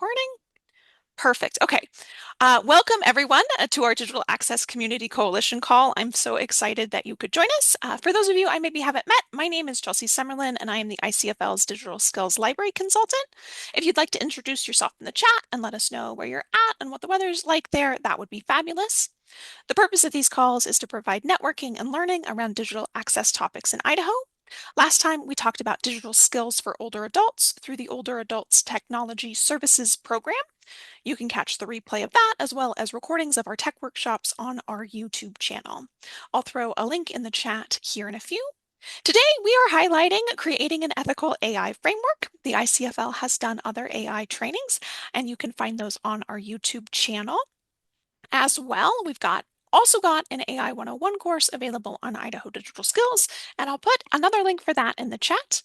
recording? Perfect. Okay. Welcome, everyone, to our Digital Access Community Coalition call. I'm so excited that you could join us. For those of you I maybe haven't met, my name is Chelsea Summerlin, and I am the ICFL's Digital Skills Library Consultant. If you'd like to introduce yourself in the chat and let us know where you're at and what the weather's like there, that would be fabulous. The purpose of these calls is to provide networking and learning around digital access topics in Idaho. Last time, we talked about digital skills for older adults through the Older Adults Technology Services Program. You can catch the replay of that as well as recordings of our tech workshops on our YouTube channel. I'll throw a link in the chat here in a few. Today, we are highlighting creating an ethical AI framework. The ICFL has done other AI trainings, and you can find those on our YouTube channel. As well, we've also got an AI 101 course available on Idaho Digital Skills, and I'll put another link for that in the chat.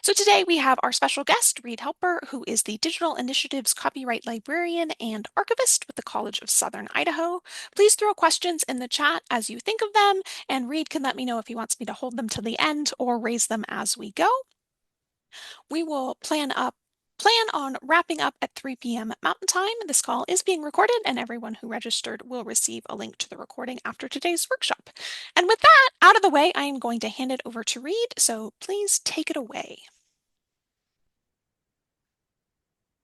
So today we have our special guest, Reed Helper, who is the Digital Initiatives Copyright Librarian and Archivist with the College of Southern Idaho. Please throw questions in the chat as you think of them, and Reed can let me know if he wants me to hold them to the end or raise them as we go. We will plan on wrapping up at 3 p.m. Mountain Time. This call is being recorded, and everyone who registered will receive a link to the recording after today's workshop. And with that out of the way, I am going to hand it over to Reed, so please take it away.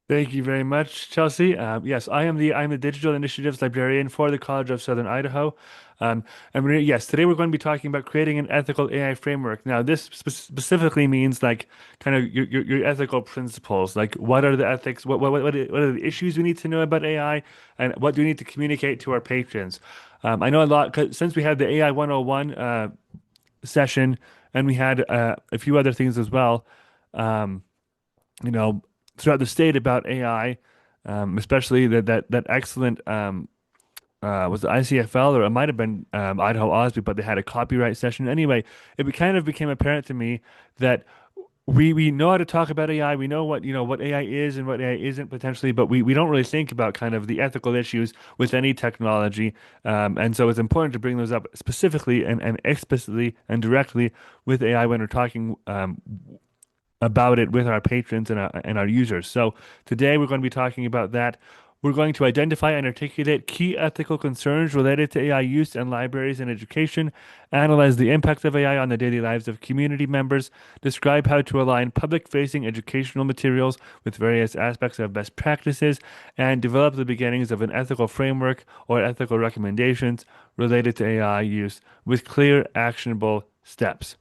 Thank you very much, Chelsea. Yes, I'm the Digital Initiatives Librarian for the College of Southern Idaho. Yes, today we're going to be talking about creating an ethical AI framework. Now, this specifically means like kind of your ethical principles. Like, what are the ethics? What are the issues we need to know about AI, and what do we need to communicate to our patrons? I know a lot 'cause since we had the AI 101 session, and we had a few other things as well. Um, you know, throughout the state about AI, especially that excellent was it ICFL or it might have been Idaho Osby, but they had a copyright session. Anyway, kind of became apparent to me that we know how to talk about AI. We know what AI is and what AI isn't potentially, but we don't really think about kind of the ethical issues with any technology. And so it's important to bring those up specifically and explicitly and directly with AI when we're talking about it with our patrons and our users. So today we're going to be talking about that. We're going to identify and articulate key ethical concerns related to AI use in libraries and education, analyze the impact of AI on the daily lives of community members, describe how to align public-facing educational materials with various aspects of best practices, and develop the beginnings of an ethical framework or ethical recommendations related to AI use with clear, actionable steps.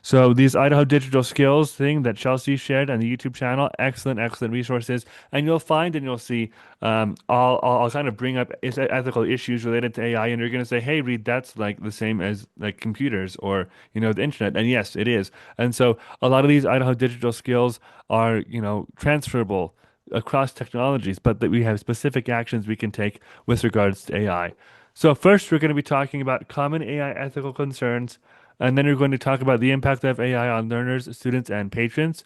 So these Idaho Digital Skills thing that Chelsea shared on the YouTube channel, excellent, excellent resources. And you'll find and you'll see, I'll kind of bring up ethical issues related to AI, and you're going to say, hey, Reed, that's like the same as like computers or, the internet. And yes, it is. And so a lot of these Idaho Digital Skills are, transferable across technologies, but that we have specific actions we can take with regards to AI. So first, we're going to be talking about common AI ethical concerns. And then we're going to talk about the impact of AI on learners, students, and patrons,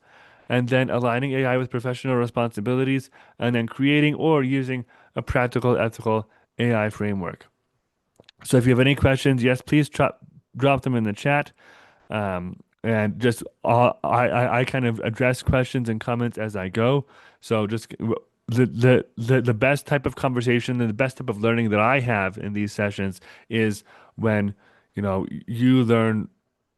and then aligning AI with professional responsibilities, and then creating or using a practical, ethical AI framework. So if you have any questions, yes, please drop them in the chat. And just I kind of address questions and comments as I go. So just the best type of conversation and the best type of learning that I have in these sessions is when you learn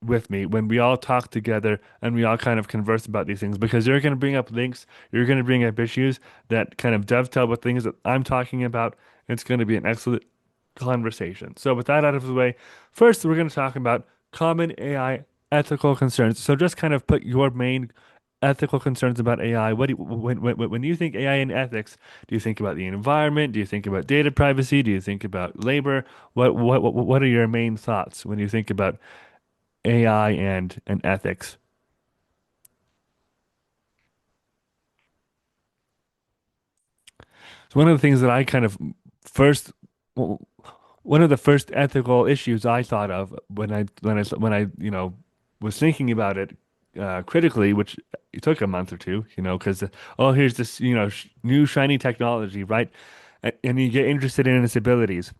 with me, when we all talk together and we all kind of converse about these things, because you're going to bring up links, you're going to bring up issues that kind of dovetail with things that I'm talking about. It's going to be an excellent conversation. So with that out of the way, first we're going to talk about common AI ethical concerns. So just kind of put your main ethical concerns about AI. When you think AI and ethics, do you think about the environment? Do you think about data privacy? Do you think about labor? What are your main thoughts when you think about AI and ethics? So one of the things that I kind of first well, one of the first ethical issues I thought of when I was thinking about it critically, which it took a month or two, because oh, here's this new shiny technology, right? And you get interested in its abilities.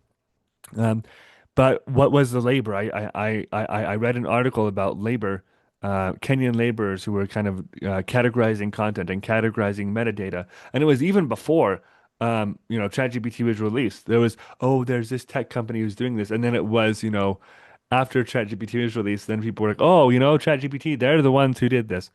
Um, but what was the labor? I read an article about labor Kenyan laborers who were kind of categorizing content and categorizing metadata. And it was even before, ChatGPT was released. There was, oh, there's this tech company who's doing this. And then it was, after ChatGPT was released, then people were like, oh, ChatGPT, they're the ones who did this.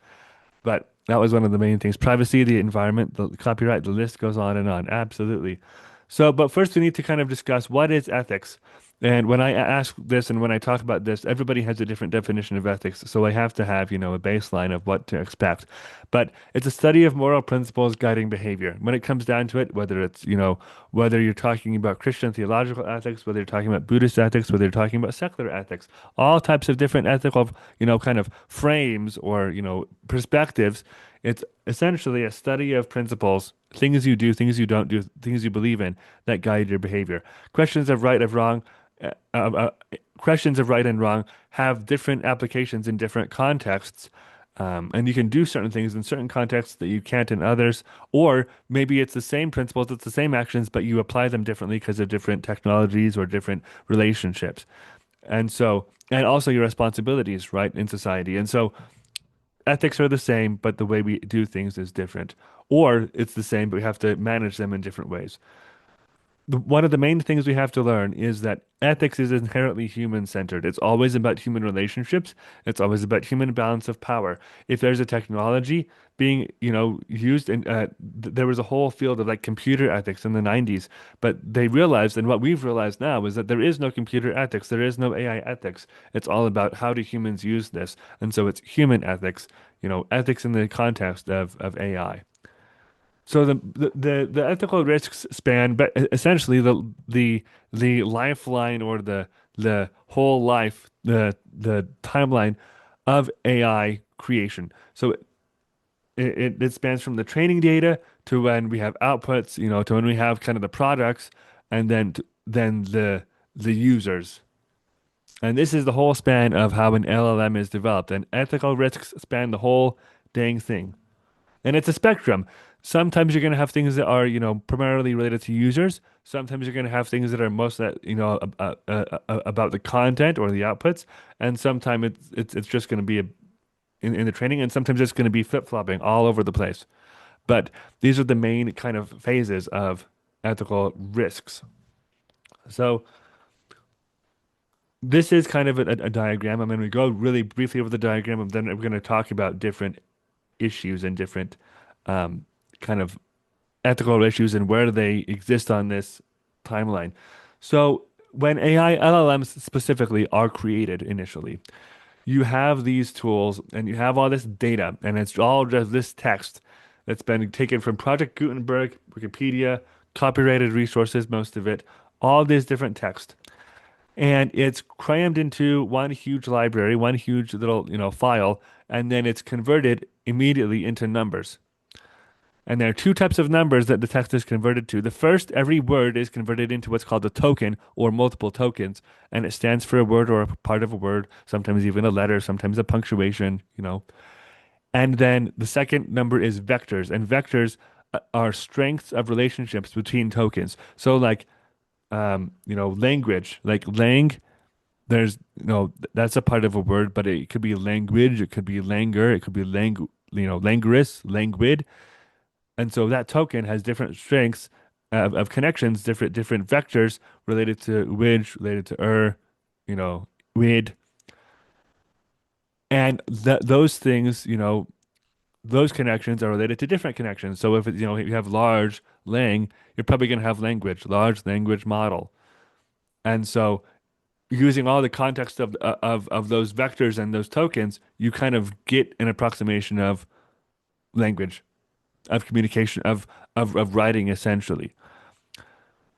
But that was one of the main things. Privacy, the environment, the copyright, the list goes on and on. Absolutely. So, but first we need to kind of discuss what is ethics. And when I ask this and when I talk about this, everybody has a different definition of ethics. So I have to have, a baseline of what to expect. But it's a study of moral principles guiding behavior. When it comes down to it, whether it's, whether you're talking about Christian theological ethics, whether you're talking about Buddhist ethics, whether you're talking about secular ethics, all types of different ethical, kind of frames or, perspectives. It's essentially a study of principles, things you do, things you don't do, things you believe in that guide your behavior. Questions of right, of wrong, uh, uh, uh, questions of right and wrong have different applications in different contexts. And you can do certain things in certain contexts that you can't in others. Or maybe it's the same principles, it's the same actions, but you apply them differently because of different technologies or different relationships. And also your responsibilities, right, in society. And so ethics are the same, but the way we do things is different. Or it's the same, but we have to manage them in different ways. One of the main things we have to learn is that ethics is inherently human centered. It's always about human relationships. It's always about human balance of power. If there's a technology being, used in, there was a whole field of like computer ethics in the 90s, but they realized, and what we've realized now is that there is no computer ethics. There is no AI ethics. It's all about how do humans use this. And so it's human ethics, ethics in the context of AI. So the ethical risks span, but essentially the lifeline or the whole life, the timeline of AI creation. So it spans from the training data to when we have outputs, to when we have kind of the products, and then the users. And this is the whole span of how an LLM is developed. And ethical risks span the whole dang thing. And it's a spectrum. Sometimes you're going to have things that are, primarily related to users. Sometimes you're going to have things that are most that, about the content or the outputs. And sometimes it's just going to be in the training. And sometimes it's going to be flip-flopping all over the place. But these are the main kind of phases of ethical risks. So this is kind of a diagram. I'm going to go really briefly over the diagram, and then we're going to talk about different issues and different um, kind of ethical issues and where they exist on this timeline. So when AI LLMs specifically are created initially, you have these tools and you have all this data, and it's all just this text that's been taken from Project Gutenberg, Wikipedia, copyrighted resources, most of it, all this different text. And it's crammed into one huge library, one huge little, file, and then it's converted immediately into numbers. And there are two types of numbers that the text is converted to. The first, every word is converted into what's called a token or multiple tokens, and it stands for a word or a part of a word, sometimes even a letter, sometimes a punctuation. And then the second number is vectors, and vectors are strengths of relationships between tokens. So like, language, like lang, there's, that's a part of a word, but it could be language, it could be languor, it could be languorous, languid. And so that token has different strengths of connections, different vectors related to which, related to you know, with, and those things, those connections are related to different connections. So if if you have large lang, you're probably going to have language, large language model. And so using all the context of those vectors and those tokens, you kind of get an approximation of language, of communication, of writing essentially.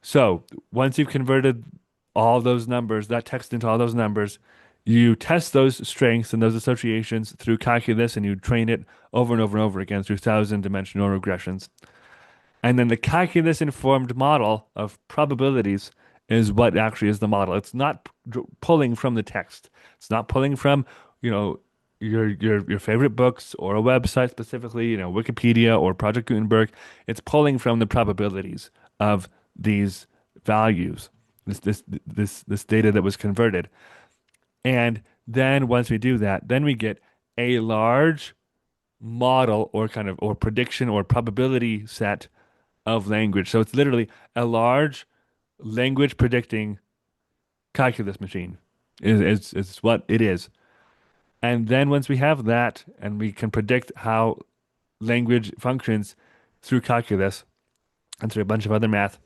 So once you've converted all those numbers, that text into all those numbers, you test those strengths and those associations through calculus and you train it over and over and over again through thousand dimensional regressions. And then the calculus informed model of probabilities is what actually is the model. It's not pulling from the text. It's not pulling from, you know, your favorite books or a website specifically, Wikipedia or Project Gutenberg. It's pulling from the probabilities of these values, this data that was converted. And then once we do that, then we get a large model or kind of or prediction or probability set of language. So it's literally a large language predicting calculus machine is what it is. And then once we have that and we can predict how language functions through calculus and through a bunch of other math,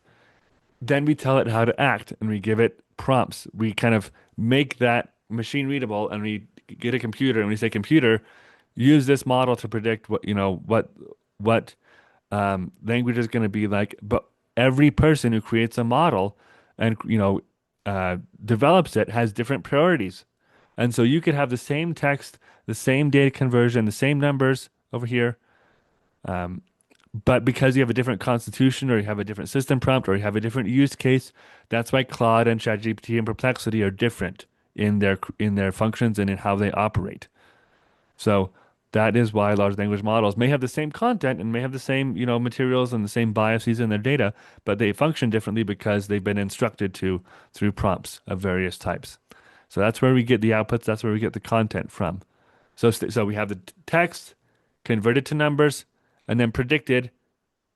then we tell it how to act and we give it prompts. We kind of make that machine readable and we get a computer and we say, computer, use this model to predict what, what language is going to be like. But every person who creates a model and, develops it has different priorities. And so you could have the same text, the same data conversion, the same numbers over here. Um, but because you have a different constitution or you have a different system prompt or you have a different use case, that's why Claude and ChatGPT and Perplexity are different in their functions and in how they operate. So that is why large language models may have the same content and may have the same, materials and the same biases in their data, but they function differently because they've been instructed to through prompts of various types. So that's where we get the outputs, that's where we get the content from. So we have the text converted to numbers and then predicted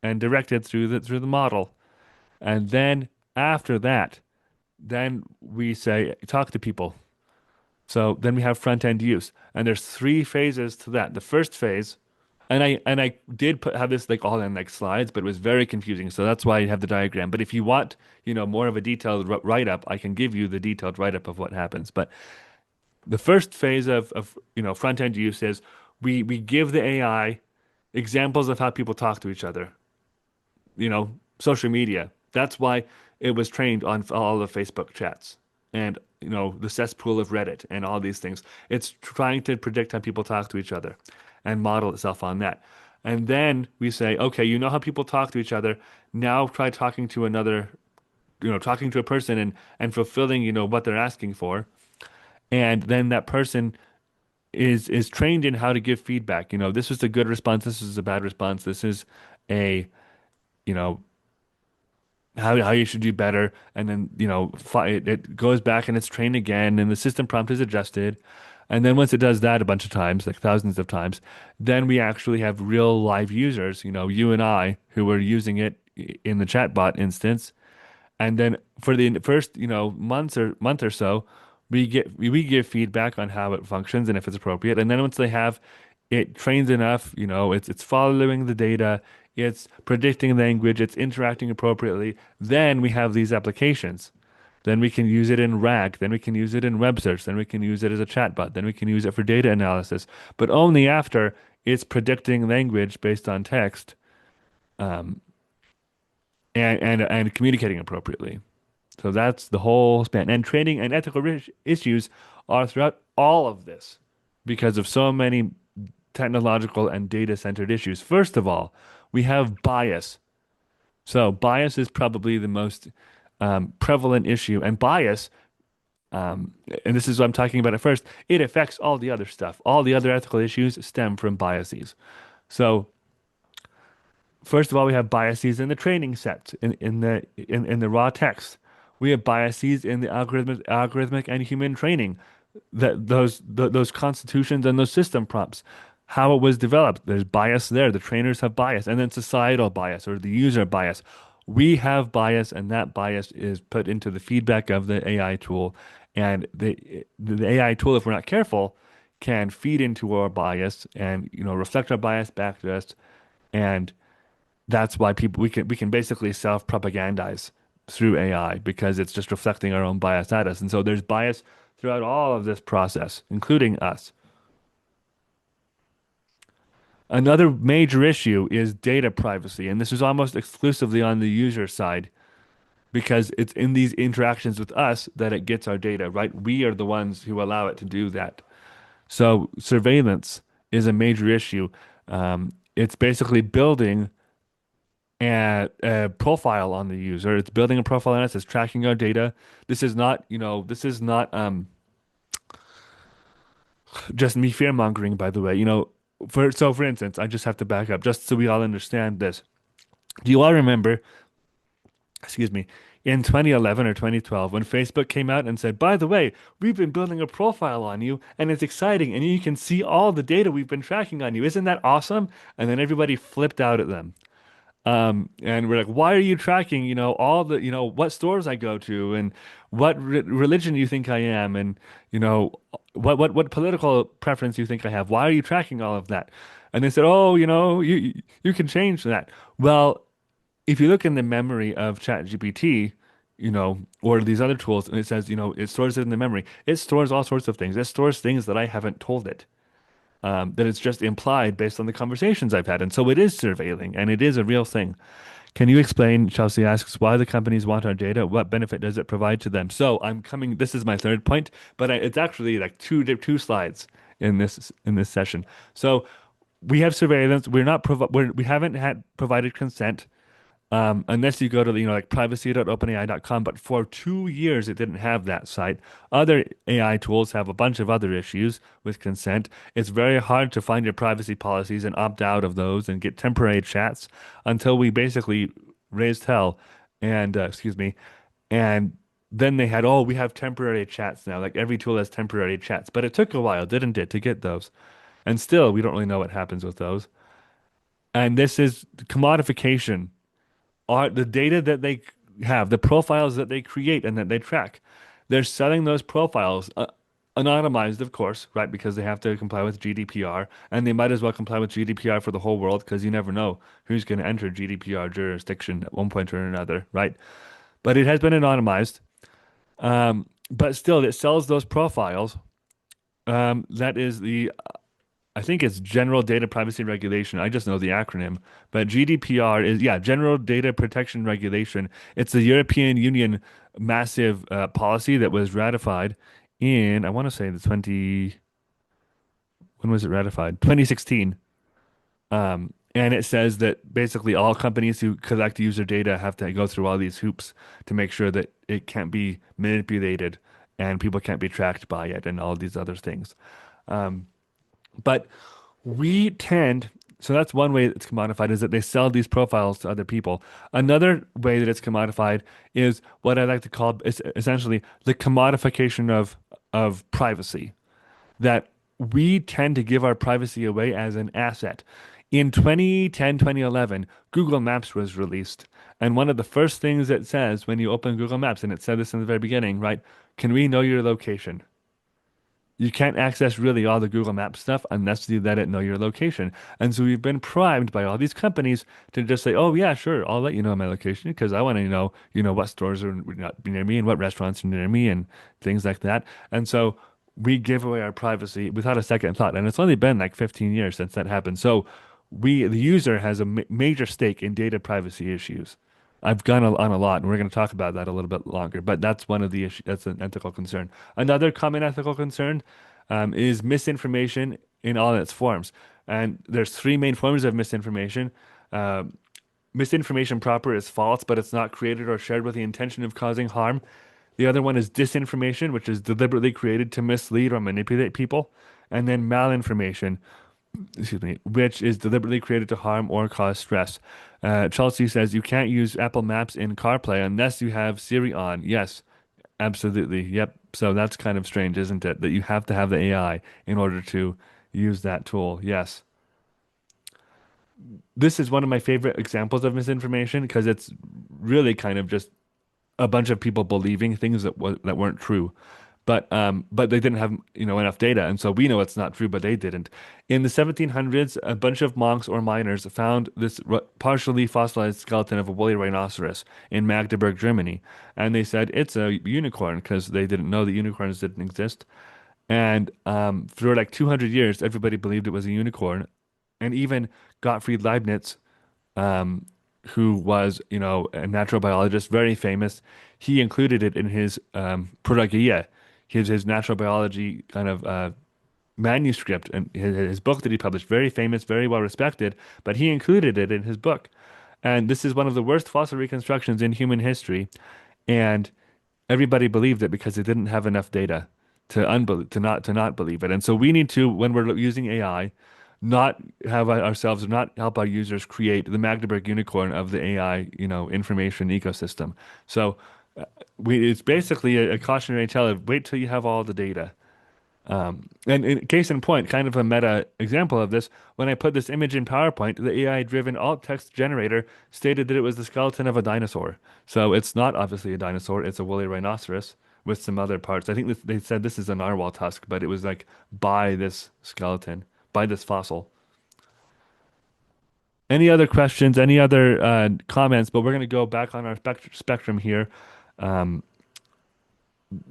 and directed through the model. And then after that, then we say talk to people. So then we have front end use, and there's three phases to that. The first phase, and I did have this like all in like slides, but it was very confusing. So that's why I have the diagram. But if you want, more of a detailed write up, I can give you the detailed write up of what happens. But the first phase of front end use is we give the AI examples of how people talk to each other. Social media. That's why it was trained on all the Facebook chats and, the cesspool of Reddit and all these things. It's trying to predict how people talk to each other and model itself on that. And then we say, okay, you know how people talk to each other. Now try talking to another, talking to a person and fulfilling, what they're asking for. And then that person is trained in how to give feedback. This was a good response. This is a bad response. This is a, you know, how you should do better, and then it goes back and it's trained again, and the system prompt is adjusted, and then once it does that a bunch of times, like thousands of times, then we actually have real live users, you and I, who are using it in the chatbot instance, and then for the first, month or so, we give feedback on how it functions and if it's appropriate. And then once they have it trains enough, it's following the data, it's predicting language, it's interacting appropriately, then we have these applications. Then we can use it in RAG, then we can use it in web search, then we can use it as a chatbot, then we can use it for data analysis, but only after it's predicting language based on text, um, and communicating appropriately. So that's the whole span. And training and ethical issues are throughout all of this because of so many technological and data-centered issues. First of all, we have bias. So bias is probably the most prevalent issue. And bias, and this is what I'm talking about at first, it affects all the other stuff. All the other ethical issues stem from biases. So first of all, we have biases in the training sets, in the raw text. We have biases in the algorithmic and human training, that those constitutions and those system prompts, how it was developed. There's bias there. The trainers have bias, and then societal bias or the user bias. We have bias, and that bias is put into the feedback of the AI tool, and the AI tool, if we're not careful, can feed into our bias and reflect our bias back to us, and that's why we can basically self-propagandize through AI because it's just reflecting our own bias at us. And so there's bias throughout all of this process, including us. Another major issue is data privacy, and this is almost exclusively on the user side because it's in these interactions with us that it gets our data, right? We are the ones who allow it to do that. So surveillance is a major issue. It's basically building a profile on the user. It's building a profile on us. It's tracking our data. This is not just me fear mongering, by the way. For instance, I just have to back up just so we all understand this. Do you all remember, excuse me, in 2011 or 2012 when Facebook came out and said, by the way, we've been building a profile on you and it's exciting and you can see all the data we've been tracking on you. Isn't that awesome? And then everybody flipped out at them. And we're like, why are you tracking, all the, what stores I go to and what re religion you think I am and, what political preference you think I have? Why are you tracking all of that? And they said, oh, you can change that. Well, if you look in the memory of ChatGPT, or these other tools, and it says, it stores it in the memory. It stores all sorts of things. It stores things that I haven't told it. That it's just implied based on the conversations I've had. And so it is surveilling and it is a real thing. Can you explain, Chelsea asks, why the companies want our data? What benefit does it provide to them? So this is my third point, but it's actually like two slides in this session. So we have surveillance. We haven't had provided consent. Unless you go to the, like privacy.openai.com, but for 2 years it didn't have that site. Other AI tools have a bunch of other issues with consent. It's very hard to find your privacy policies and opt out of those and get temporary chats until we basically raised hell and, excuse me, and then they had, oh, we have temporary chats now. Like every tool has temporary chats, but it took a while, didn't it, to get those? And still, we don't really know what happens with those. And this is commodification are the data that they have, the profiles that they create and that they track. They're selling those profiles, anonymized, of course, right? Because they have to comply with GDPR, and they might as well comply with GDPR for the whole world because you never know who's going to enter GDPR jurisdiction at one point or another, right? But it has been anonymized. But still, it sells those profiles. That is the I think it's General Data Privacy Regulation. I just know the acronym, but GDPR is, yeah, General Data Protection Regulation. It's the European Union massive policy that was ratified in, I want to say when was it ratified? 2016. And it says that basically all companies who collect user data have to go through all these hoops to make sure that it can't be manipulated and people can't be tracked by it and all these other things. Um, but we tend, so that's one way it's commodified is that they sell these profiles to other people. Another way that it's commodified is what I like to call essentially the commodification of privacy. That we tend to give our privacy away as an asset. In 2010, 2011, Google Maps was released. And one of the first things it says when you open Google Maps, and it said this in the very beginning, right? Can we know your location? You can't access really all the Google Maps stuff unless you let it know your location. And so we've been primed by all these companies to just say, "Oh yeah, sure, I'll let you know my location because I want to know, what stores are not near me and what restaurants are near me and things like that." And so we give away our privacy without a second thought. And it's only been like 15 years since that happened. So the user has a major stake in data privacy issues. I've gone on a lot, and we're going to talk about that a little bit longer. But that's one of the issues. That's an ethical concern. Another common ethical concern is misinformation in all its forms. And there's three main forms of misinformation. Uh, Misinformation proper is false, but it's not created or shared with the intention of causing harm. The other one is disinformation, which is deliberately created to mislead or manipulate people. And then malinformation, excuse me, which is deliberately created to harm or cause stress. Chelsea says you can't use Apple Maps in CarPlay unless you have Siri on. Yes, absolutely. Yep. So that's kind of strange, isn't it? That you have to have the AI in order to use that tool. Yes. This is one of my favorite examples of misinformation because it's really kind of just a bunch of people believing things that weren't true. But they didn't have enough data, and so we know it's not true, but they didn't. In the 1700s, a bunch of monks or miners found this partially fossilized skeleton of a woolly rhinoceros in Magdeburg, Germany, and they said it's a unicorn because they didn't know that unicorns didn't exist. And for like 200 years, everybody believed it was a unicorn, and even Gottfried Leibniz, um, who was, a natural biologist, very famous. He included it in his Protogaea, his natural biology kind of manuscript and his book that he published. Very famous, very well respected, but he included it in his book. And this is one of the worst fossil reconstructions in human history. And everybody believed it because they didn't have enough data to not believe it. And so we need to, when we're using AI, not have ourselves, not help our users create the Magdeburg unicorn of the AI, information ecosystem. So it's basically a cautionary tale of wait till you have all the data. And in case in point, kind of a meta example of this, when I put this image in PowerPoint, the AI-driven alt text generator stated that it was the skeleton of a dinosaur. So it's not obviously a dinosaur, it's a woolly rhinoceros with some other parts. I think they said this is a narwhal tusk, but it was like by this skeleton, by this fossil. Any other questions, any other comments? But we're going to go back on our spectrum here. Um,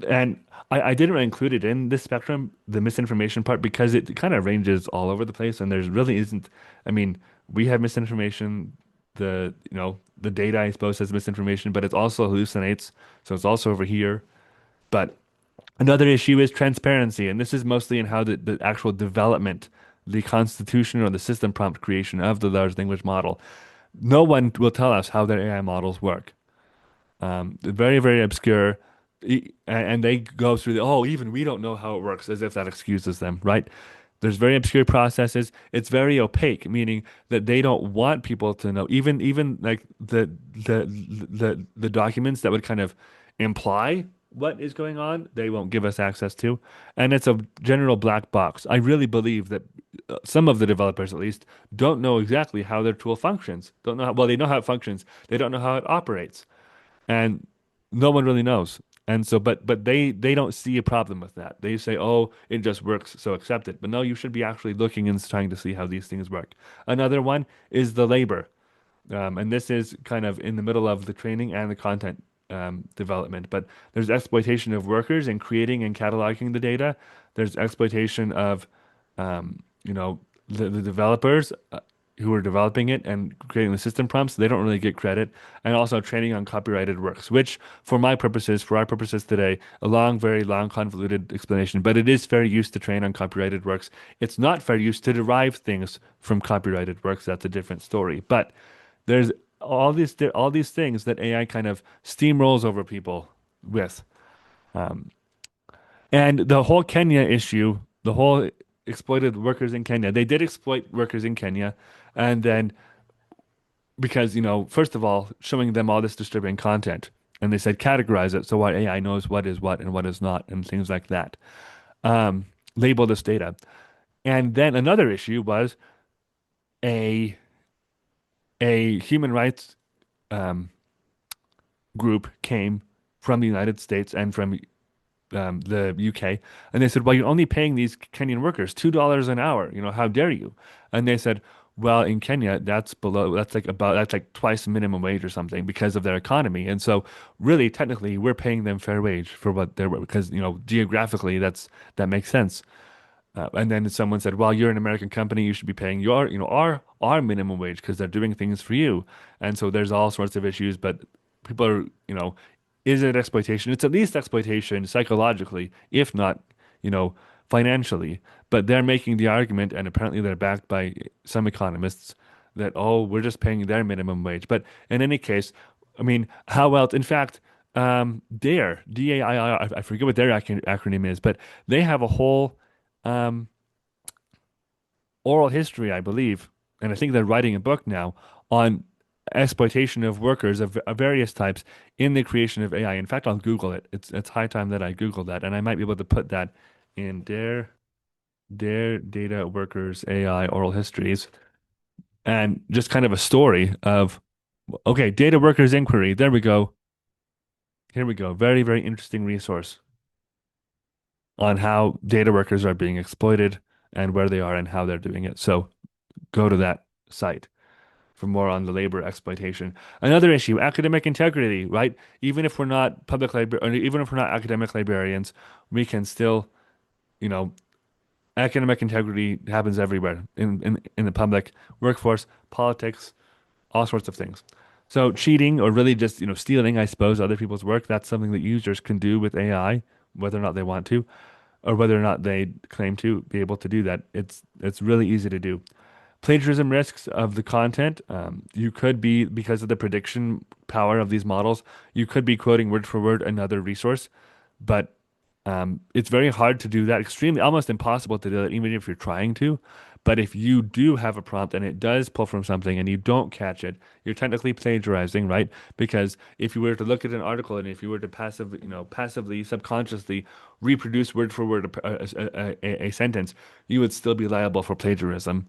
And I didn't really include it in this spectrum, the misinformation part, because it kind of ranges all over the place, and there's really isn't. I mean, we have misinformation. The data I suppose has misinformation, but it also hallucinates, so it's also over here. But another issue is transparency, and this is mostly in how the actual development, the constitution or the system prompt creation of the large language model. No one will tell us how their AI models work. Very, very obscure. And they go through even we don't know how it works, as if that excuses them, right? There's very obscure processes. It's very opaque, meaning that they don't want people to know. Even like the documents that would kind of imply what is going on, they won't give us access to. And it's a general black box. I really believe that some of the developers, at least, don't know exactly how their tool functions. Don't know well, they know how it functions. They don't know how it operates and no one really knows. And so, but they don't see a problem with that. They say, "Oh, it just works, so accept it." But no, you should be actually looking and trying to see how these things work. Another one is the labor. And this is kind of in the middle of the training and the content development. But there's exploitation of workers in creating and cataloging the data. There's exploitation of, the developers who are developing it and creating the system prompts. They don't really get credit. And also training on copyrighted works, which for my purposes, for our purposes today, a long, very long, convoluted explanation. But it is fair use to train on copyrighted works. It's not fair use to derive things from copyrighted works. That's a different story. But there's all these things that AI kind of steamrolls over people with. And the whole Kenya issue, the whole exploited workers in Kenya, they did exploit workers in Kenya. And then because, first of all, showing them all this disturbing content. And they said categorize it so our AI knows what is what and what is not and things like that. Um, Label this data. And then another issue was a a human rights um, group came from the United States and from the UK, and they said, "Well, you're only paying these Kenyan workers $2 an hour. How dare you?" And they said, "Well, in Kenya, that's like twice minimum wage or something because of their economy, and so really, technically, we're paying them fair wage for what they're because geographically, that makes sense." And then someone said, "Well, you're an American company. You should be paying our minimum wage because they're doing things for you." And so there's all sorts of issues, but people are, is it exploitation? It's at least exploitation psychologically, if not, financially. But they're making the argument, and apparently they're backed by some economists that, oh, we're just paying their minimum wage. But in any case, I mean, how else? In fact, DARE, DAIR, I forget what their acronym is, but they have a whole um, oral history, I believe, and I think they're writing a book now on exploitation of workers of various types in the creation of AI. In fact, I'll Google it. It's high time that I Google that, and I might be able to put that in their data workers AI oral histories and just kind of a story of okay, data workers inquiry. There we go. Here we go. Very, very interesting resource on how data workers are being exploited and where they are and how they're doing it. So go to that site for more on the labor exploitation. Another issue, academic integrity, right? Even if we're not or even if we're not academic librarians, we can still, you know, academic integrity happens everywhere in the public workforce, politics, all sorts of things. So cheating or really just, stealing, I suppose, other people's work, that's something that users can do with AI, whether or not they want to, or whether or not they claim to be able to do that. It's really easy to do. Plagiarism risks of the content. You could be, because of the prediction power of these models, you could be quoting word for word another resource, but it's very hard to do that. Extremely, almost impossible to do that, even if you're trying to. But if you do have a prompt and it does pull from something and you don't catch it, you're technically plagiarizing, right? Because if you were to look at an article and if you were to passively, subconsciously reproduce word for word a sentence, you would still be liable for plagiarism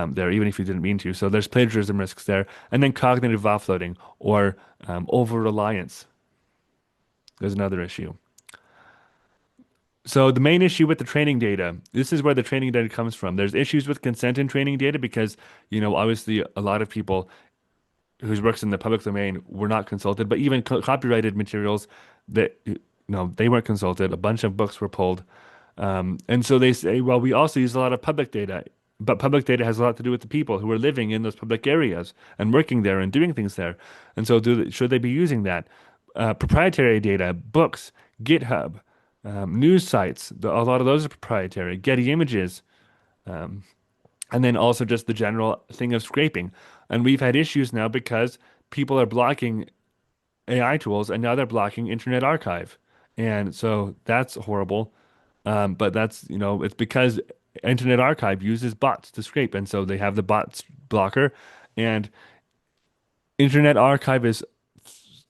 there, even if you didn't mean to. So there's plagiarism risks there. And then cognitive offloading or over reliance is another issue. So the main issue with the training data, this is where the training data comes from. There's issues with consent in training data because, obviously a lot of people whose works in the public domain were not consulted, but even copyrighted materials that, they weren't consulted. A bunch of books were pulled. And so they say, well, we also use a lot of public data, but public data has a lot to do with the people who are living in those public areas and working there and doing things there. And so should they be using that? Proprietary data, books, GitHub, news sites, a lot of those are proprietary, Getty Images, and then also just the general thing of scraping. And we've had issues now because people are blocking AI tools and now they're blocking Internet Archive. And so that's horrible. But that's, it's because Internet Archive uses bots to scrape. And so they have the bots blocker. And Internet Archive is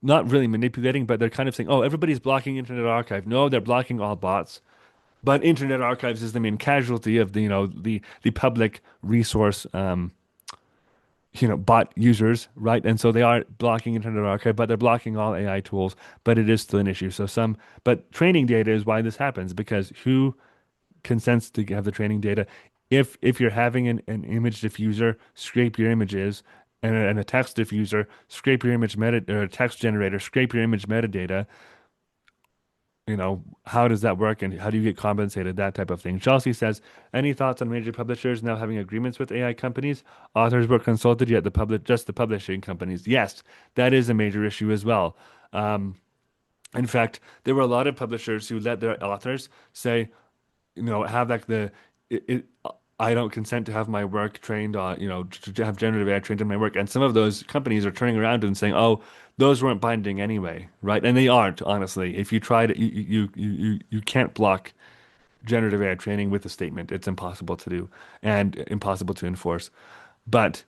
not really manipulating, but they're kind of saying, oh, everybody's blocking Internet Archive. No, they're blocking all bots. But Internet Archives is the main casualty of the public resource bot users, right? And so they are blocking Internet Archive, but they're blocking all AI tools, but it is still an issue. But training data is why this happens because who consents to have the training data? If you're having an image diffuser scrape your images and a text diffuser scrape your image meta or a text generator scrape your image metadata, how does that work and how do you get compensated? That type of thing. Chelsea says, any thoughts on major publishers now having agreements with AI companies? Authors were consulted, yet just the publishing companies. Yes, that is a major issue as well. Um, in fact, there were a lot of publishers who let their authors say, have like I don't consent to have my work trained on, to have generative AI trained on my work. And some of those companies are turning around and saying, oh, those weren't binding anyway, right? And they aren't, honestly. If you try to, you can't block generative AI training with a statement. It's impossible to do and impossible to enforce. But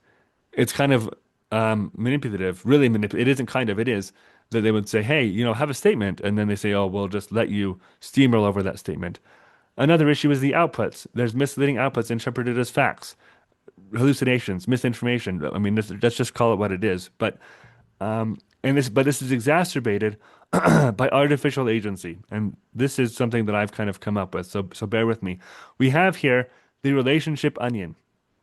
it's kind of manipulative, really manipulative. It isn't kind of, it is that they would say, hey, have a statement. And then they say, oh, we'll just let you steamroll over that statement. Another issue is the outputs. There's misleading outputs interpreted as facts, hallucinations, misinformation. I mean, let's just call it what it is. But this is exacerbated by artificial agency, and this is something that I've kind of come up with. So bear with me. We have here the relationship onion,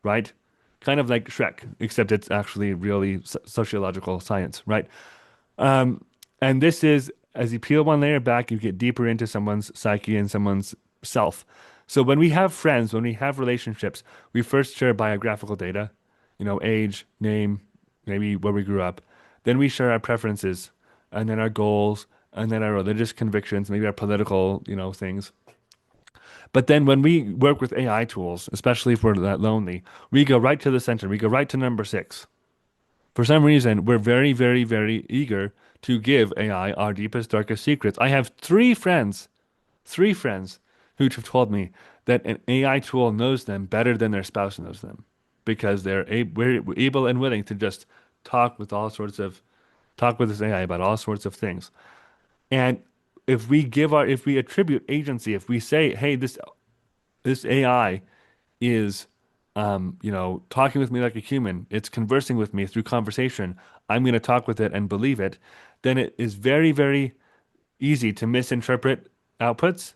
right? Kind of like Shrek, except it's actually really sociological science, right? And this is, as you peel one layer back, you get deeper into someone's psyche and someone's self. So when we have friends, when we have relationships, we first share biographical data, age, name, maybe where we grew up. Then we share our preferences, and then our goals, and then our religious convictions, maybe our political, things. But then when we work with AI tools, especially if we're that lonely, we go right to the center. We go right to number six. For some reason, we're very, very, very eager to give AI our deepest, darkest secrets. I have three friends who have told me that an AI tool knows them better than their spouse knows them because we're able and willing to just talk with talk with this AI about all sorts of things. And if we attribute agency, if we say, hey, this AI is talking with me like a human. It's conversing with me through conversation. I'm going to talk with it and believe it. Then it is very, very easy to misinterpret outputs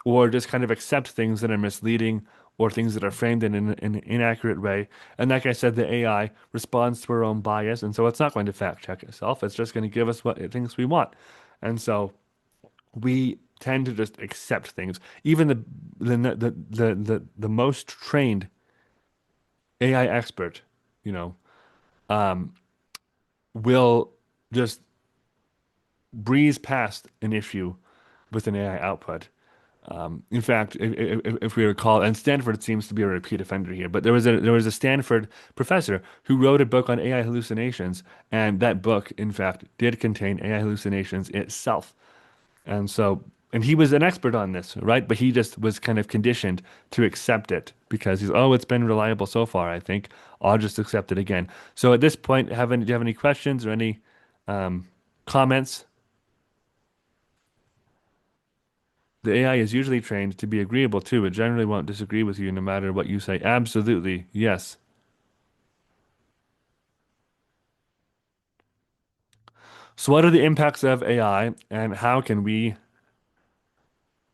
or just kind of accept things that are misleading or things that are framed in an inaccurate way. And like I said, the AI responds to our own bias, and so it's not going to fact check itself. It's just going to give us what it thinks we want. And so we tend to just accept things. Even the most trained AI expert, you know, um, will just breeze past an issue with an AI output. In fact, if we recall, and Stanford seems to be a repeat offender here, but there was a Stanford professor who wrote a book on AI hallucinations, and that book, in fact, did contain AI hallucinations itself. And so And he was an expert on this, right? But he just was kind of conditioned to accept it because he's, oh, it's been reliable so far, I think. I'll just accept it again. So at this point, do you have any questions or any um, comments? The AI is usually trained to be agreeable too. It generally won't disagree with you no matter what you say. Absolutely. Yes. So what are the impacts of AI and how can we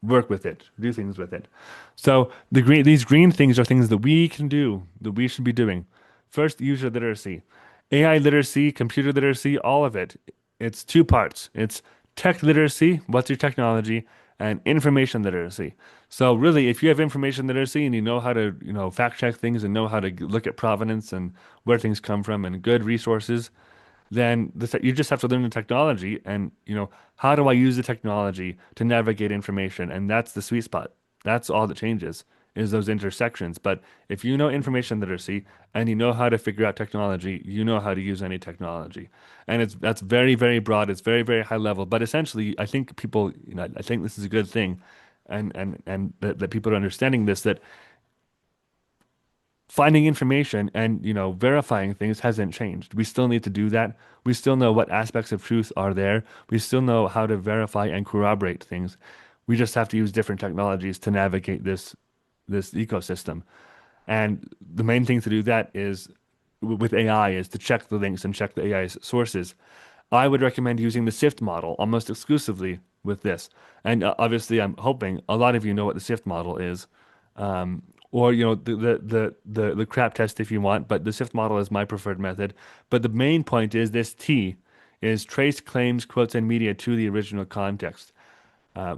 work with it, do things with it? So these green things are things that we can do, that we should be doing. First, user literacy, AI literacy, computer literacy, all of it. It's two parts. It's tech literacy, what's your technology, and information literacy. So really, if you have information literacy and you know how to, fact check things and know how to look at provenance and where things come from and good resources, then you just have to learn the technology and, how do I use the technology to navigate information? And that's the sweet spot. That's all that changes is those intersections. But if you know information literacy and you know how to figure out technology, you know how to use any technology. And that's very, very broad. It's very, very high level. But essentially, I think people, I think this is a good thing. And that people are understanding this, that finding information and verifying things hasn't changed. We still need to do that. We still know what aspects of truth are there. We still know how to verify and corroborate things. We just have to use different technologies to navigate this ecosystem. And the main thing to do that is with AI is to check the links and check the AI's sources. I would recommend using the SIFT model almost exclusively with this. And obviously, I'm hoping a lot of you know what the SIFT model is, um, or the crap test if you want. But the SIFT model is my preferred method. But the main point is this T is trace claims, quotes, and media to the original context.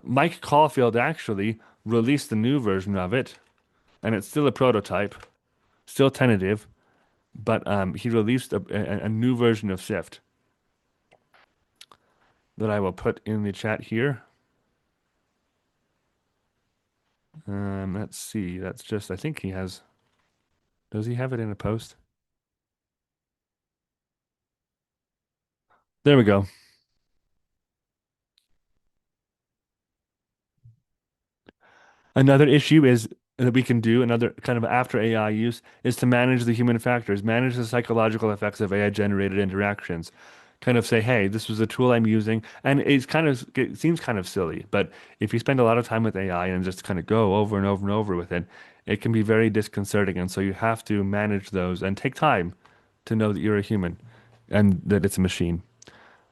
Mike Caulfield actually released the new version of it, and it's still a prototype, still tentative. But he released a new version of SIFT that I will put in the chat here. Let's see. That's just, I think he has, does he have it in a post? There we go. Another issue is that we can do, another kind of after AI use, is to manage the human factors, manage the psychological effects of AI generated interactions. Kind of say, hey, this was a tool I'm using, and it seems kind of silly, but if you spend a lot of time with AI and just kind of go over and over and over with it, it can be very disconcerting. And so you have to manage those and take time to know that you're a human and that it's a machine.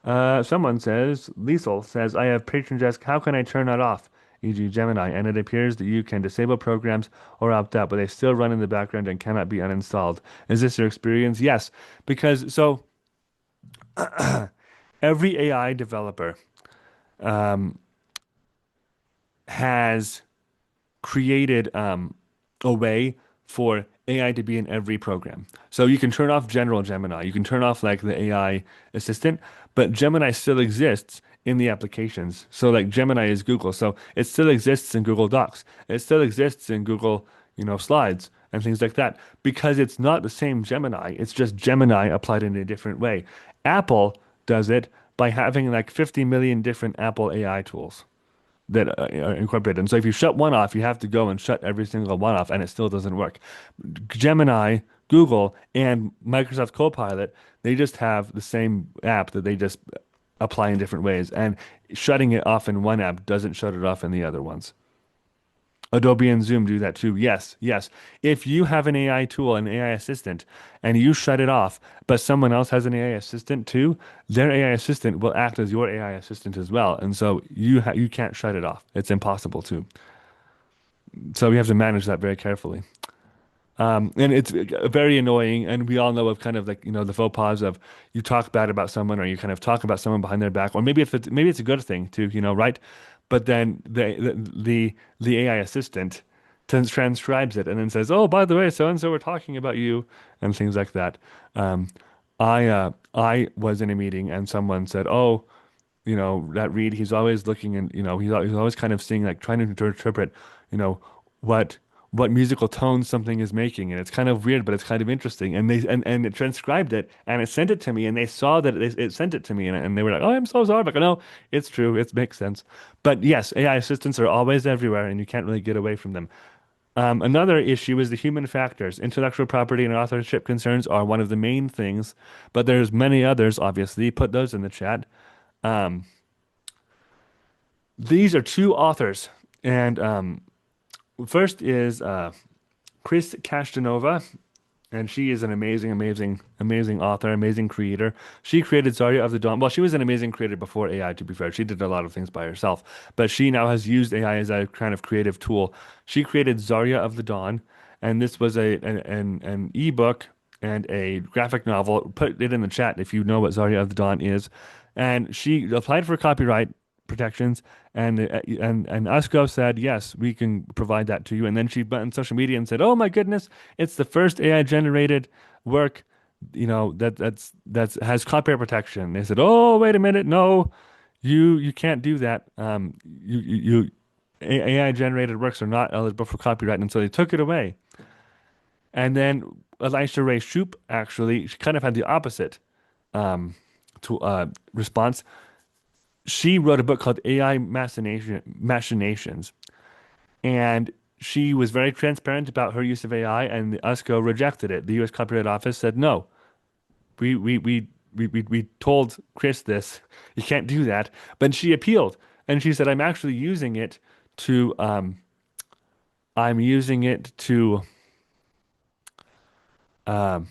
Someone says, Liesel says, I have patron desk. How can I turn that off? E.g. Gemini, and it appears that you can disable programs or opt out, but they still run in the background and cannot be uninstalled. Is this your experience? Yes, because every AI developer has created a way for AI to be in every program. So you can turn off general Gemini, you can turn off like the AI assistant, but Gemini still exists in the applications. So like Gemini is Google, so it still exists in Google Docs. It still exists in Google, Slides and things like that because it's not the same Gemini. It's just Gemini applied in a different way. Apple does it by having like 50 million different Apple AI tools that are incorporated. And so if you shut one off, you have to go and shut every single one off, and it still doesn't work. Gemini, Google, and Microsoft Copilot, they just have the same app that they just apply in different ways. And shutting it off in one app doesn't shut it off in the other ones. Adobe and Zoom do that too. Yes, yes. If you have an AI tool, an AI assistant, and you shut it off, but someone else has an AI assistant too, their AI assistant will act as your AI assistant as well. And so you can't shut it off. It's impossible to. So we have to manage that very carefully. And it's very annoying. And we all know of kind of like, the faux pas of you talk bad about someone or you kind of talk about someone behind their back, or maybe it's a good thing too, right? But then the AI assistant transcribes it and then says, "Oh, by the way, so and so were talking about you," and things like that. Um, I was in a meeting and someone said, "Oh, that Reed, he's always looking and he's always kind of seeing like trying to interpret, you know, what what musical tones something is making, and it's kind of weird, but it's kind of interesting. And and it transcribed it, and it sent it to me, and they saw that it sent it to me, and they were like, "Oh, I'm so sorry." But no, it's true, it makes sense. But yes, AI assistants are always everywhere, and you can't really get away from them. Another issue is the human factors. Intellectual property and authorship concerns are one of the main things, but there's many others, obviously. Put those in the chat. Um, these are two authors, and first is Chris Castanova, and she is an amazing, amazing, amazing author, amazing creator. She created Zarya of the Dawn. Well, she was an amazing creator before AI, to be fair. She did a lot of things by herself, but she now has used AI as a kind of creative tool. She created Zarya of the Dawn, and this was an ebook and a graphic novel. Put it in the chat if you know what Zarya of the Dawn is. And she applied for copyright protections, and USCO said yes, we can provide that to you. And then she went on social media and said, "Oh my goodness, it's the first AI generated work, that's has copyright protection." They said, "Oh, wait a minute, no, you can't do that. AI generated works are not eligible for copyright," and so they took it away. And then Elisha Ray Shoup actually, she kind of had the opposite um, response. She wrote a book called Machinations, and she was very transparent about her use of AI, and the USCO rejected it. The U.S. Copyright Office said, no, we told Chris this. You can't do that. But she appealed, and she said, to, um, I'm using it to um,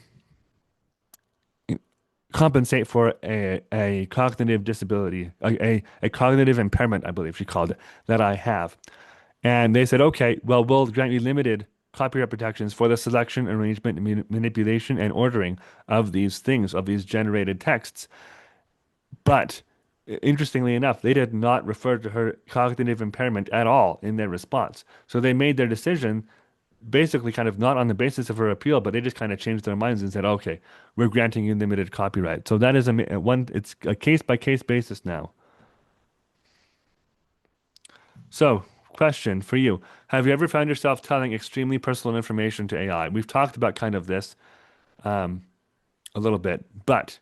compensate for a cognitive disability, a cognitive impairment, I believe she called it, that I have. And they said, okay, well, we'll grant you limited copyright protections for the selection, arrangement, manipulation, and ordering of these things, of these generated texts. But interestingly enough, they did not refer to her cognitive impairment at all in their response. So they made their decision basically kind of not on the basis of her appeal, but they just kind of changed their minds and said, okay, we're granting you limited copyright. So that is it's a case by case basis now. So, question for you. Have you ever found yourself telling extremely personal information to AI? We've talked about kind of this a little bit, but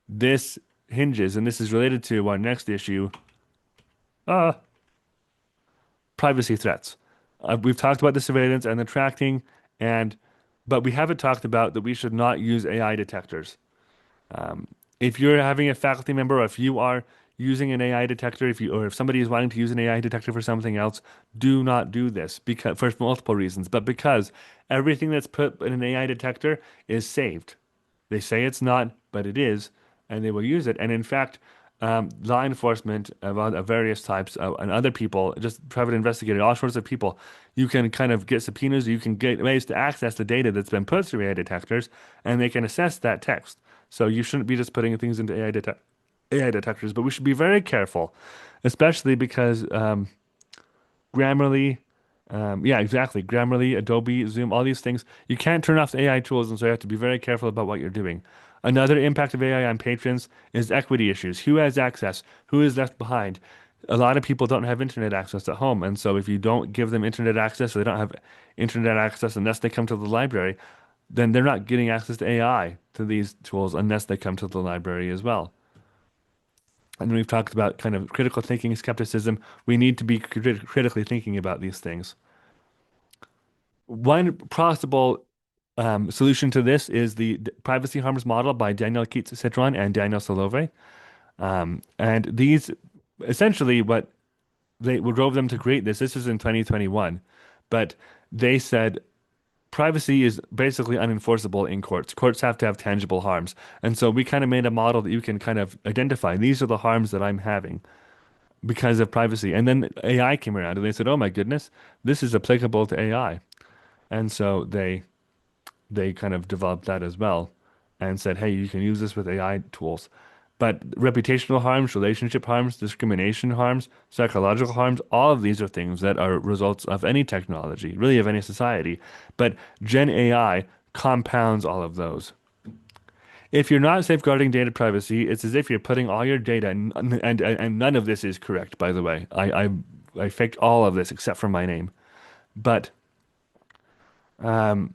this hinges, and this is related to our next issue, uh, privacy threats. We've talked about the surveillance and the tracking, and but we haven't talked about that we should not use AI detectors. If you're having a faculty member, or if you are using an AI detector, or if somebody is wanting to use an AI detector for something else, do not do this because for multiple reasons, but because everything that's put in an AI detector is saved. They say it's not, but it is, and they will use it. And in fact, law enforcement of various types and other people, just private investigators, all sorts of people, you can kind of get subpoenas, you can get ways to access the data that's been put through AI detectors, and they can assess that text. So you shouldn't be just putting things into AI detectors, but we should be very careful, especially because Grammarly, yeah, exactly. Grammarly, Adobe, Zoom, all these things. You can't turn off the AI tools, and so you have to be very careful about what you're doing. Another impact of AI on patrons is equity issues. Who has access? Who is left behind? A lot of people don't have internet access at home, and so if you don't give them internet access, or they don't have internet access unless they come to the library, then they're not getting access to AI to these tools unless they come to the library as well. And we've talked about kind of critical thinking, skepticism. We need to be critically thinking about these things. One possible solution to this is the privacy harms model by Daniel Keats-Citron and Daniel Solove. And these essentially what drove them to create this. This was in 2021, but they said privacy is basically unenforceable in courts. Courts have to have tangible harms, and so we kind of made a model that you can kind of identify. These are the harms that I'm having because of privacy. And then AI came around and they said, "Oh my goodness, this is applicable to AI." And so they kind of developed that as well and said, "Hey, you can use this with AI tools." But reputational harms, relationship harms, discrimination harms, psychological harms, all of these are things that are results of any technology, really of any society. But Gen AI compounds all of those. If you're not safeguarding data privacy, it's as if you're putting all your data, and none of this is correct, by the way. I faked all of this except for my name. But Um,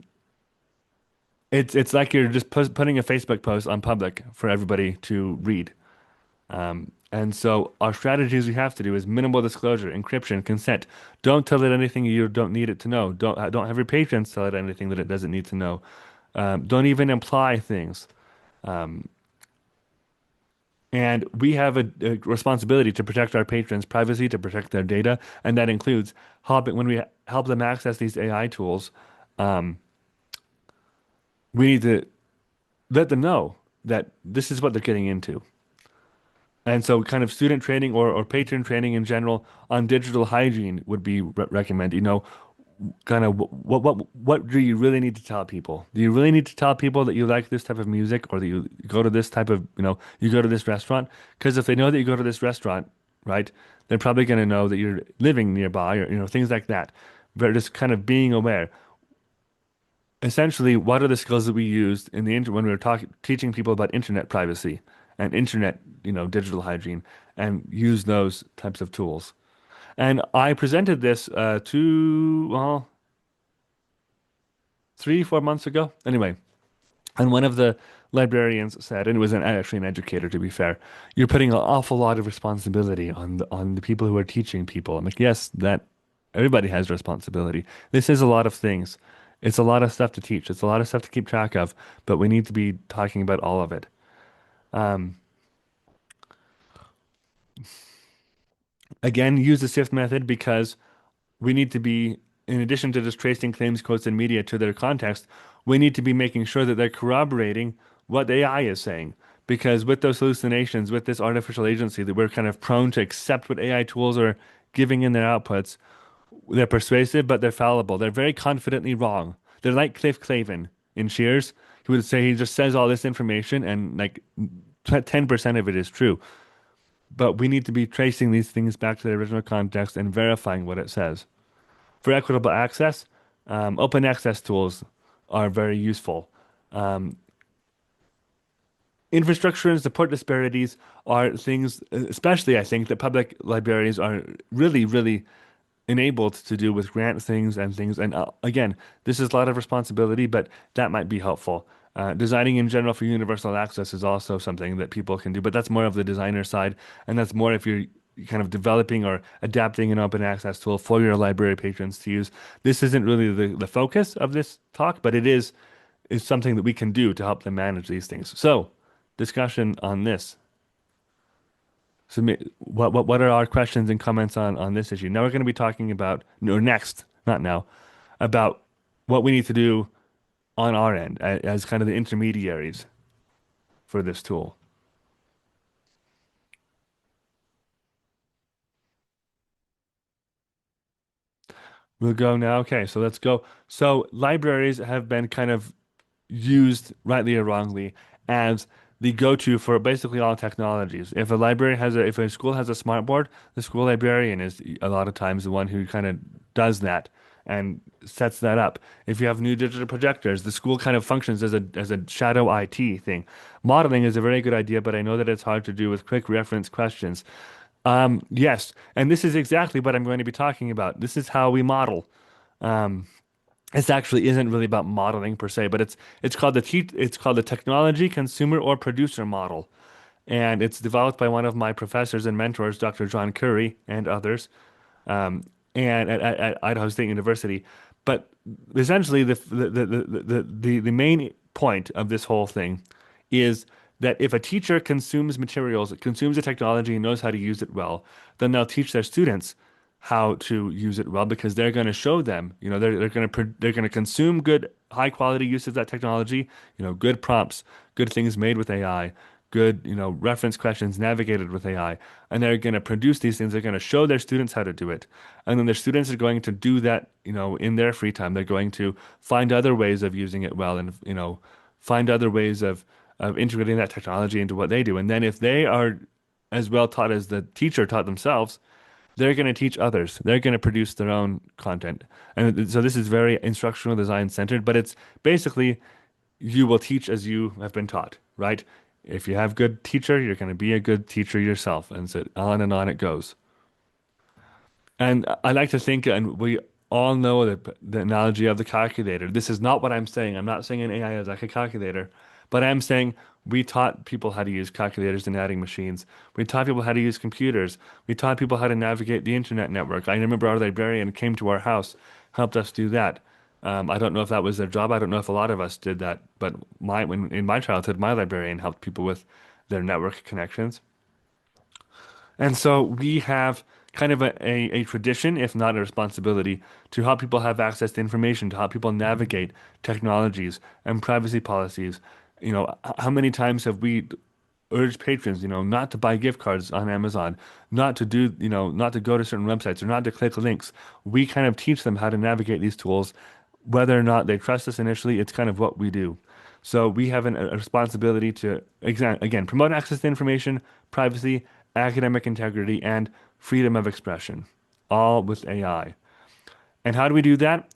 it's like you're just putting a Facebook post on public for everybody to read. And so our strategies we have to do is minimal disclosure, encryption, consent. Don't tell it anything you don't need it to know. Don't have your patrons tell it anything that it doesn't need to know. Don't even imply things. And we have a responsibility to protect our patrons' privacy, to protect their data, and that includes helping when we help them access these AI tools. We need to let them know that this is what they're getting into. And so, kind of student training or patron training in general on digital hygiene would be recommended. Kind of what do you really need to tell people? Do you really need to tell people that you like this type of music or that you go to this type of, you go to this restaurant? Because if they know that you go to this restaurant, right, they're probably going to know that you're living nearby or, things like that. But just kind of being aware. Essentially, what are the skills that we used in the when we were talking teaching people about internet privacy and internet, digital hygiene, and use those types of tools. And I presented this well, 3, 4 months ago. Anyway, and one of the librarians said, and it was actually an educator to be fair, you're putting an awful lot of responsibility on the people who are teaching people. I'm like, yes, that everybody has responsibility. This is a lot of things. It's a lot of stuff to teach. It's a lot of stuff to keep track of, but we need to be talking about all of it. Um, Again, use the SIFT method because we need to be, in addition to just tracing claims, quotes, and media to their context, we need to be making sure that they're corroborating what the AI is saying. Because with those hallucinations, with this artificial agency, that we're kind of prone to accept what AI tools are giving in their outputs. They're persuasive, but they're fallible. They're very confidently wrong. They're like Cliff Clavin in Cheers. He would say he just says all this information and like 10% of it is true. But we need to be tracing these things back to their original context and verifying what it says. For equitable access, open access tools are very useful. Um, Infrastructure and support disparities are things, especially I think, that public libraries are really, really enabled to do with grant things and things. And again, this is a lot of responsibility, but that might be helpful. Designing in general for universal access is also something that people can do, but that's more of the designer side, and that's more if you're kind of developing or adapting an open access tool for your library patrons to use. This isn't really the focus of this talk, but it is something that we can do to help them manage these things. So, discussion on this. So, what are our questions and comments on this issue? Now we're going to be talking about, or next, not now, about what we need to do on our end as kind of the intermediaries for this tool. We'll go now. Okay, so let's go. So libraries have been kind of used rightly or wrongly as the go-to for basically all technologies. If a school has a smart board, the school librarian is a lot of times the one who kind of does that and sets that up. If you have new digital projectors, the school kind of functions as a shadow IT thing. Modeling is a very good idea, but I know that it's hard to do with quick reference questions. Yes, and this is exactly what I'm going to be talking about. This is how we model. Um, this actually isn't really about modeling per se, but it's called the technology consumer or producer model, and it's developed by one of my professors and mentors, Dr. John Curry, and others, um, and at Idaho State University. But essentially, the main point of this whole thing is that if a teacher consumes materials, consumes the technology, and knows how to use it well, then they'll teach their students how to use it well because they're going to show them, they're going to consume good, high quality use of that technology, good prompts, good things made with AI, good, reference questions navigated with AI, and they're going to produce these things. They're going to show their students how to do it, and then their students are going to do that, in their free time. They're going to find other ways of using it well, and find other ways of integrating that technology into what they do. And then if they are as well taught as the teacher taught themselves, they're going to teach others. They're going to produce their own content. And so this is very instructional design centered, but it's basically you will teach as you have been taught, right? If you have good teacher, you're going to be a good teacher yourself. And so on and on it goes. And I like to think, and all know the analogy of the calculator. This is not what I'm saying. I'm not saying an AI is like a calculator, but I'm saying we taught people how to use calculators and adding machines. We taught people how to use computers. We taught people how to navigate the internet network. I remember our librarian came to our house, helped us do that. I don't know if that was their job. I don't know if a lot of us did that, but in my childhood, my librarian helped people with their network connections. And so we have kind of a tradition, if not a responsibility, to help people have access to information, to help people navigate technologies and privacy policies. How many times have we urged patrons, not to buy gift cards on Amazon, not to do, not to go to certain websites or not to click links. We kind of teach them how to navigate these tools. Whether or not they trust us initially, it's kind of what we do. So we have a responsibility to, again, promote access to information, privacy, academic integrity, and freedom of expression, all with AI. And how do we do that?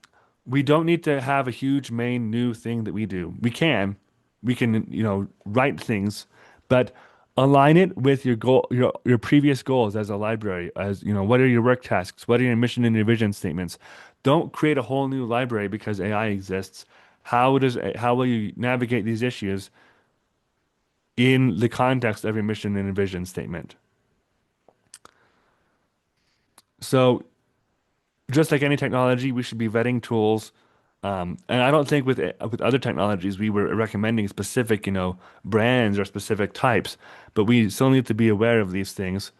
We don't need to have a huge main new thing that we do. We can, write things, but align it with your goal, your previous goals as a library, as what are your work tasks? What are your mission and your vision statements? Don't create a whole new library because AI exists. How will you navigate these issues in the context of your mission and vision statement? So just like any technology, we should be vetting tools. And I don't think with other technologies we were recommending specific, brands or specific types, but we still need to be aware of these things.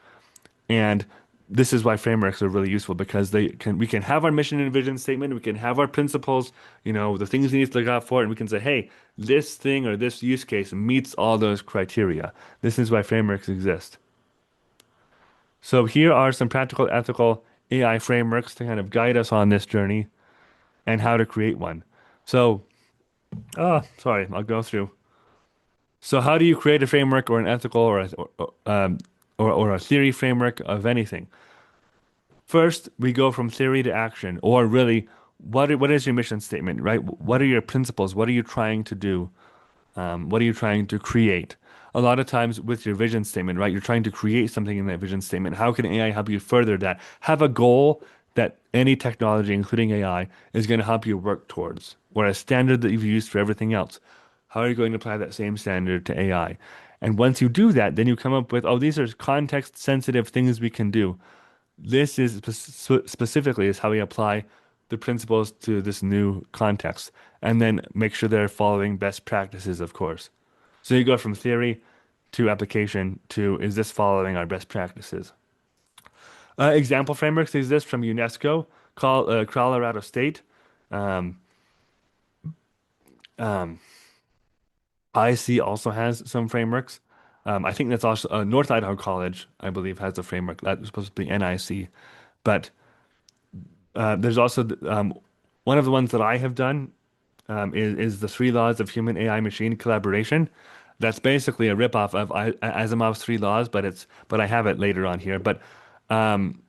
And this is why frameworks are really useful because we can have our mission and vision statement, we can have our principles, the things we need to look out for, and we can say, hey, this thing or this use case meets all those criteria. This is why frameworks exist. So here are some practical ethical AI frameworks to kind of guide us on this journey and how to create one. So, sorry, I'll go through. So, how do you create a framework or an ethical or a theory framework of anything? First, we go from theory to action, or really, what is your mission statement, right? What are your principles? What are you trying to do? What are you trying to create? A lot of times with your vision statement, right? You're trying to create something in that vision statement. How can AI help you further that? Have a goal that any technology, including AI, is going to help you work towards, or a standard that you've used for everything else. How are you going to apply that same standard to AI? And once you do that, then you come up with, oh, these are context sensitive things we can do. This is specifically is how we apply the principles to this new context, and then make sure they're following best practices, of course. So you go from theory to application to is this following our best practices? Example frameworks exist from UNESCO, Colorado State. Um, um, IC also has some frameworks. I think that's also North Idaho College, I believe, has a framework that's supposed to be NIC. But there's also one of the ones that I have done is the three laws of human AI machine collaboration. That's basically a ripoff of Asimov's three laws, but I have it later on here. But um,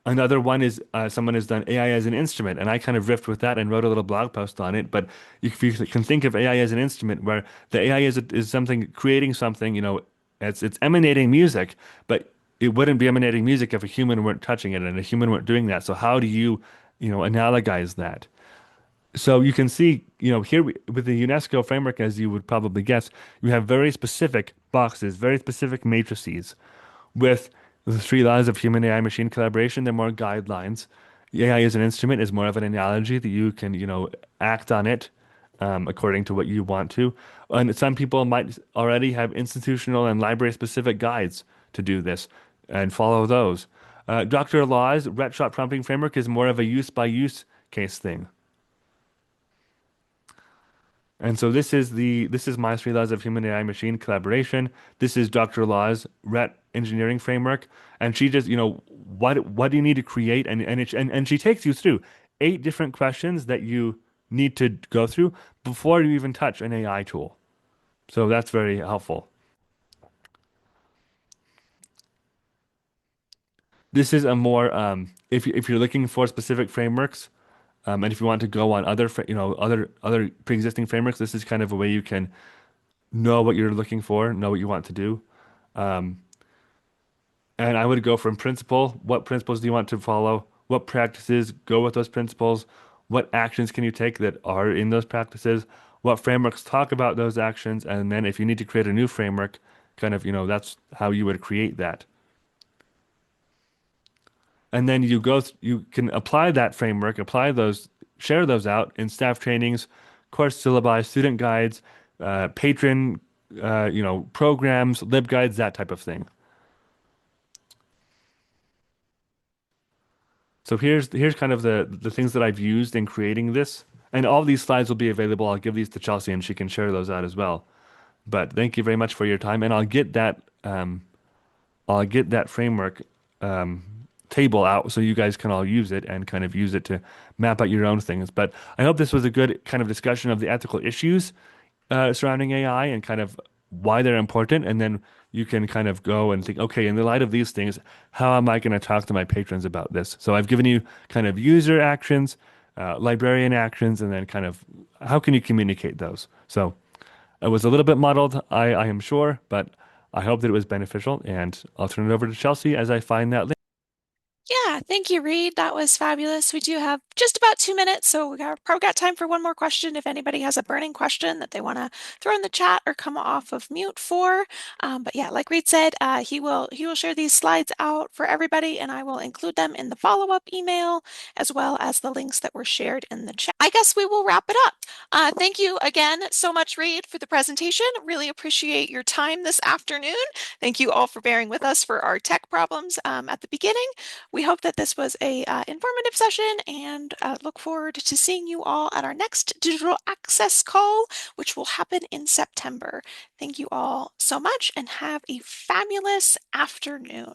another one is someone has done AI as an instrument, and I kind of riffed with that and wrote a little blog post on it. But if you can think of AI as an instrument, where the AI is something creating something, it's emanating music, but it wouldn't be emanating music if a human weren't touching it and a human weren't doing that. So how do you, analogize that? So you can see, with the UNESCO framework, as you would probably guess, you have very specific boxes, very specific matrices. With the three laws of human AI machine collaboration, they're more guidelines. AI as an instrument is more of an analogy that you can, act on it according to what you want to. And some people might already have institutional and library specific guides to do this and follow those. Dr. Law's ret shot prompting framework is more of a use by use case thing. And so this is my three laws of human AI machine collaboration. This is Dr. Law's RET engineering framework, and she just what do you need to create, and she takes you through 8 different questions that you need to go through before you even touch an AI tool. So that's very helpful. This is a more if you're looking for specific frameworks, and if you want to go on other pre-existing frameworks, this is kind of a way you can know what you're looking for, know what you want to do. Um, and I would go from principle. What principles do you want to follow? what practices go with those principles, what actions can you take that are in those practices, what frameworks talk about those actions, and then if you need to create a new framework, kind of, that's how you would create that. And then you can apply that framework, apply those, share those out in staff trainings, course syllabi, student guides, patron, programs, libguides, that type of thing. So here's kind of the things that I've used in creating this, and all these slides will be available. I'll give these to Chelsea, and she can share those out as well. But thank you very much for your time, and I'll get that framework um, table out so you guys can all use it and kind of use it to map out your own things. But I hope this was a good kind of discussion of the ethical issues surrounding AI and kind of why they're important. And then you can kind of go and think, okay, in the light of these things, how am I going to talk to my patrons about this? So I've given you kind of user actions, librarian actions, and then kind of how can you communicate those? So it was a little bit muddled, I am sure, but I hope that it was beneficial. And I'll turn it over to Chelsea as I find that link. Yeah, thank you, Reed. That was fabulous. We do have just about 2 minutes, so probably got time for one more question if anybody has a burning question that they want to throw in the chat or come off of mute for. But yeah, like Reed said, he will share these slides out for everybody, and I will include them in the follow-up email as well as the links that were shared in the chat. I guess we will wrap it up. Thank you again so much, Reed, for the presentation. Really appreciate your time this afternoon. Thank you all for bearing with us for our tech problems at the beginning. We hope that this was a informative session and look forward to seeing you all at our next digital access call, which will happen in September. Thank you all so much and have a fabulous afternoon.